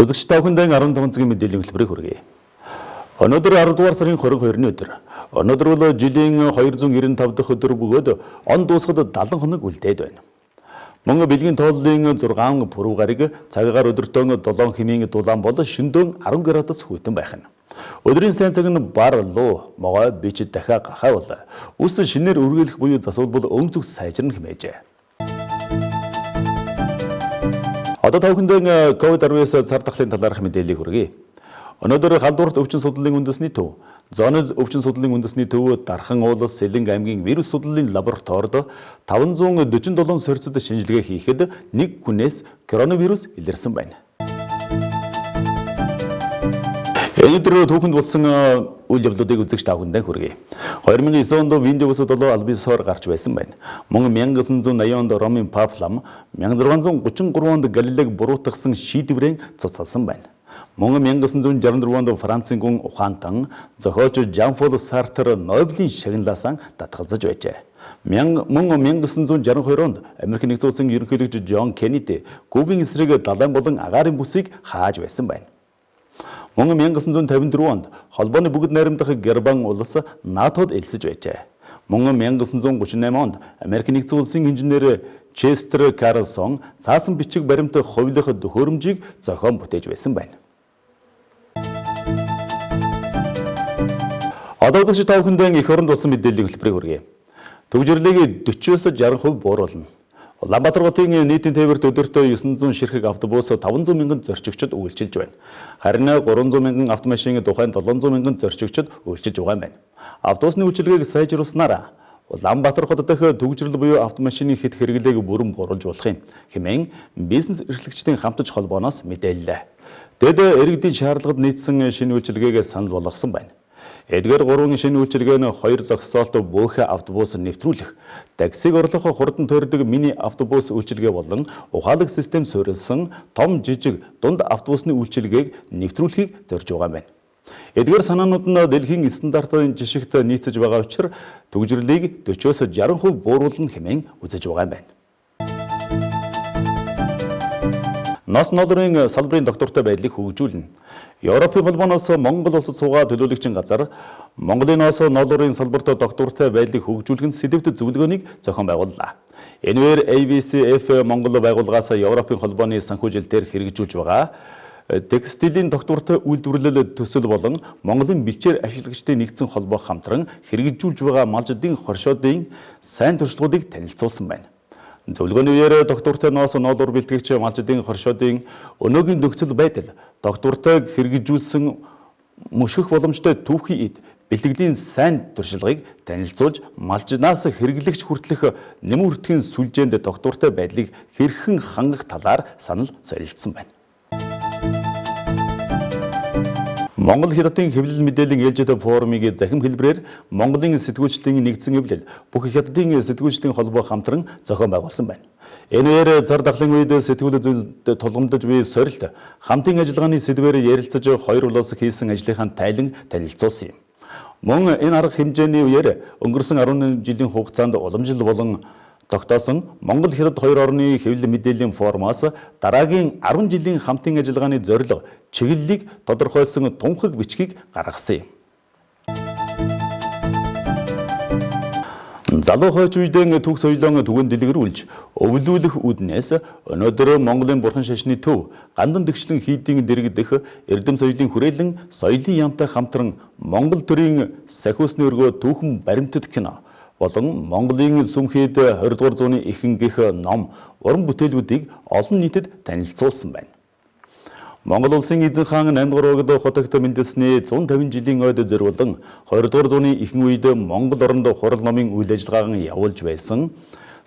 Үзэгч та бүхэндээ 15 цагийн мэдээллийн хөтөлбөрийг хүргэе. Өнөөдөр 10 дугаар сарын 22-ны өдөр. Өнөөдөр бол жилийн 295 дахь өдөр бөгөөд он дуусахад 70 хоног үлдээд байна. Мөн бэлгийн тооллын 6 пүрэв гариг цагаагаар өдөртөө 7 хэмээн дулаан бол шөнөдөө 10 градус хүйтэн байх нь. Өдрийн сайн цаг нь бар луу могой бичид дахиад гахаа бол ус шинээр үргэлжлэх буюу засвал бол өн зүг сайжрна хэмээжээ. Одоо тавхиндээ COVID-19 цар тахлын талаарх мэдээллийг хүргэе. Өнөөдөр халдварт өвчин судлалын үндэсний төв, Зооноз өвчин судлалын үндэсний төв Дархан уулс Сэлэнг аймгийн вирус судлалын лабораторид 547 сорьцод шинжилгээ хийхэд нэг хүнээс коронавирус илэрсэн байна. Өнөөдөр түүхэнд болсон үйл явдлуудыг үзэгч та бүхэндээ хүргэе. 2009 онд Windows 7 албисоор гарч байсан байна. Мөн 1980 онд Ромын Паплам, 1633 онд Галилег буруутгасан шийдвэрийн цуцалсан байна. Мөн 1964 онд Францын гүн ухаантан зохиолч Жан-Пол Сартр Нобелийн шагналаасаа татгалзаж байжээ. Мөн 1962 онд Америк нэгдсэн улсын ерөнхийлөгч Джон Кеннеди Кубын эсрэг далайн болон агаарын бүсийг хааж байсан байна. Мөн 1954 онд холбооны бүгд найрамдах Герман улс НАТОд элсэж байжээ. Мөн 1938 онд Америк нэгдсэн улсын инженер Честер Карлсон цаасан бичиг баримт хувилах төхөөрөмжийг зохион бүтээж байсан байна. Одоо үзэгч та бүхэндээ эх оронд болсон мэдээллийн хөтөлбөрийг хүргэе. Төгжрлийг 40-60% бууруулна. Улаанбаатар хотын нийтийн тээвэрт өдөртөө 900 ширхэг автобус 500 мянган зорчигчид үйлчилж байна. Харин 300 мянган автомашин тухайн 700 мянган зорчигчид үйлчилж байгаа юм байна. Автобусны үйлчилгээг сайжруулснаар Улаанбаатар хот дэх төгжрөл буюу автомашины хэд хэрэглээг бүрэн бууруулж болох юм хэмээн бизнес эрхлэгчдийн хамтж холбооноос мэдээллээ. Тэд иргэдийн шаардлагад нийцсэн шинэ үйлчилгээг санал болгосон байна. Эдгээр 3 шинэ үйлчилгээ нь 2 зогсоолт бөөхө автобус нэвтрүүлэх, таксиг орлох хурдан тойрдог мини автобус үйлчилгээ болон ухаалаг систем суурилсан том жижиг дунд автобусны үйлчилгээг нэвтрүүлэхийг зорж байгаа юм байна. Эдгээр санаанууд нь дэлхийн стандартын жишгт нийцэж байгаа учраас төгжрлийг 40-60% бууруулна хэмээн үзэж байгаа юм байна. Нос ноолрын салбарын доктортой байдлыг хөгжүүлнэ. Европын холбооноос Монгол улсад суугаа төлөөлөгчийн газар Монголын нос ноолрын салбарт доктортой байдлыг хөгжүүлэх сэдвт зөвлөгөөнийг зохион байгууллаа. Энэгээр ABCF Монгол байгууллагаас Европын холбооны санхүүжилтээр хэрэгжүүлж байгаа текстилийн доктортой үйлдвэрлэл төсөл болон Монголын бичээр ашиглагчдын нэгдсэн холбоо хамтран хэрэгжүүлж байгаа малжидын хоршоодын сайн туршлагуудыг танилцуулсан байна. Зөвлөгөөний үеэр доктортой нос ноолур бэлтгэгч малжидын хоршоодын өнөөгийн нөхцөл байдал доктортойг хэрэгжүүлсэн мөшгөх боломжтой түүхийн эд бэлтгэлийн сайн туршлагыг танилцуулж малжинаас хэрэглэгч хүртэлх нэмэн хүртэхийн сүлжээнд доктортой байдлыг хэрхэн хангах талаар санал солилцсон байна. Монгол хятадын хэвлэл мэдээллийн ээлжид форумыг захим хэлбэрээр Монголын сэтгүүлчдийн нэгдсэн эвлэл бүх хятадын сэтгүүлчдийн холбоо хамтран зохион байгуулсан байна. Энэгээр зар дахлын үед сэтгүүл зүйнд тулгамдж буй сорилт хамтын ажиллагааны сэдвээр ярилцаж хоёр улс хийсэн ажлынхаа тайлан танилцуулсан юм. Мөн энэ арга хэмжээний үеэр өнгөрсөн 11 жилийн хугацаанд уламжлал болон тогтоосон Монгол хятад хоёр орны хэвлэл мэдээллийн форумаас дараагийн 10 жилийн хамтын ажиллагааны зорилго чиглэлийг тодорхойлсон тунхаг бичгийг гаргасан юм. Залуу хойч үедээ түүх соёлоо түгээн дэлгэрүүлж өвлүүлэх үүднээс өнөөдөр Монголын бурхан шашны төв гандан дэгчлэн хийдийн дэрэгдэх эрдэм соёлын хүрээлэн соёлын яамтай хамтран Монгол төрийн сахиусны өргөө түүхэн баримтат кино болон Монголын сүмхийд 20 дугаар зууны ихэнх ном, уран бүтээлүүдийг олон нийтэд танилцуулсан байна. Монгол улсын эзэн хаан 8 дугаар угад хотогт мэндэлсний 150 жилийн ойд зориулан 20 дугаар зууны ихэнх үед Монгол оронд хурал номын үйл ажиллагааг явуулж байсан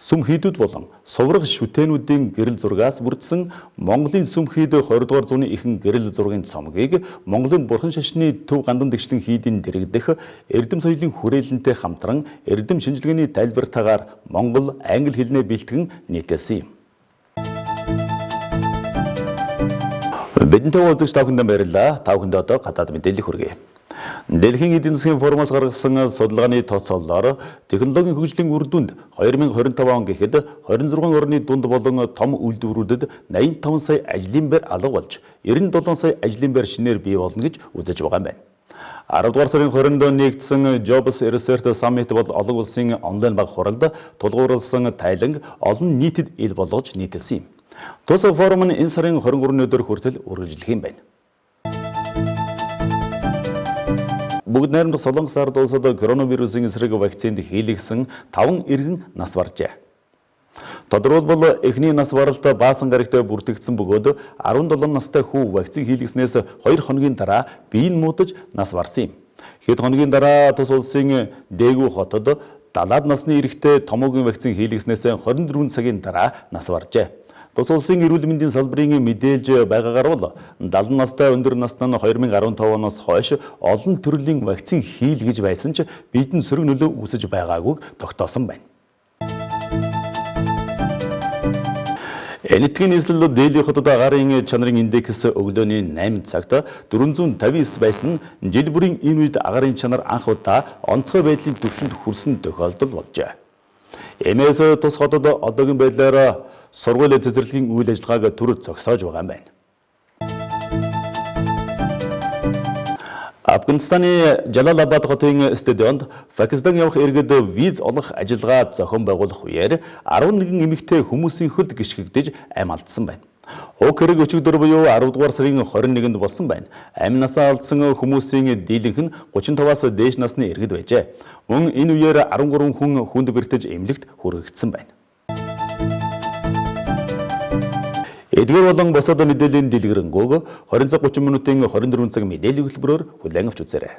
сүмхийдүүд болон сувраг шүтээнүүдийн гэрэл зургаас бүрдсэн Монголын сүмхийд 20 дугаар зууны ихэнх гэрэл зургийн цомгийг Монголын бурхан шашны төв гандан дэгчлэн хийдийн дэрэгдэх эрдэм соёлын хүрээлэнтэй хамтран эрдэм шинжилгээний тайлбартаагаар Монгол англи хэлнээ бэлтгэн нийтэлсэн юм. Бидэнтэй уулзагч та бүхэнд баярлалаа. Та бүхэнд одоо гадаад мэдээлэл хүргэе. Дэлхийн эдийн засгийн форумаас гаргасан судалгааны тооцоололоор технологийн хөгжлийн үр дүнд 2025 он гэхэд 26 орны дунд болон том үйлдвэрүүдэд 85 сая ажлын байр алга болж 97 сая ажлын байр шинээр бий болно гэж үзэж байгаа юм байна. 10 дугаар сарын 20-нд нэгдсэн Jobs Research Summit бол олон улсын онлайн баг хуралд тулгуурласан тайланг олон нийтэд ил болгож нийтэлсэн юм. Тус форум нь энэ сарын 23-ны өдөр хүртэл үргэлжлэх юм байна. Бүгд найрамдах Солонгос ард улсад коронавирусын эсрэг вакцинд хийлгсэн 5 иргэн нас баржээ. Тодорхойлбол эхний нас баралт баасан гарагтай бүртгэгдсэн бөгөөд 17 настай хүү вакцин хийлгэснээс 2 хоногийн дараа бие нь муудаж нас барсан юм. Хэд хоногийн дараа тус улсын Дээгүү хотод 70 насны эрэгтэй томоогийн вакцин хийлгэснээс 24 цагийн дараа нас баржээ. Тус улсын эрүүл мэндийн салбарын мэдээлж байгаагаар бол 70 настай өндөр насны нь 2015 оноос хойш олон төрлийн вакцин хийлгэж байсан ч биедэн сөрөг нөлөө үүсэж байгаагүйг тогтоосон байна. Энэтхгийн нийслэл Дели хотод агарын чанарын индекс өглөөний 8 цагт 459 байсан нь жил бүрийн энэ үед агарын чанар анх удаа онцгой байдлын түвшинд хүрсэн тохиолдол болжээ. Эмээс тус хотод одоогийн байдлаар сургууль цэцэрлэгийн үйл ажиллагааг түр зогсоож байгаа юм байна. Афганистаны Жалалабад хотын стадионд Пакистан явах иргэд виз олох ажиллагаа зохион байгуулах үеэр 11 эмэгтэй хүмүүсийн хөлд гიშгэгдэж амь алдсан байна. Уг хэрэг өчигдөр буюу 10 дугаар сарын 21-нд болсон байна. Амь насаа алдсан хүмүүсийн дийлэнх нь 35-аас дээш насны иргэд байжээ. Мөн энэ үеэр 13 хүн хүнд бэртэж эмнэлэгт хүргэгдсэн байна. Эдгээр болон босоод мэдээллийн дэлгэрэнгүй 20 цаг 30 минутын 24 цаг мэдээллийн хөтөлбөрөөр хүлээн авч үзээрэй.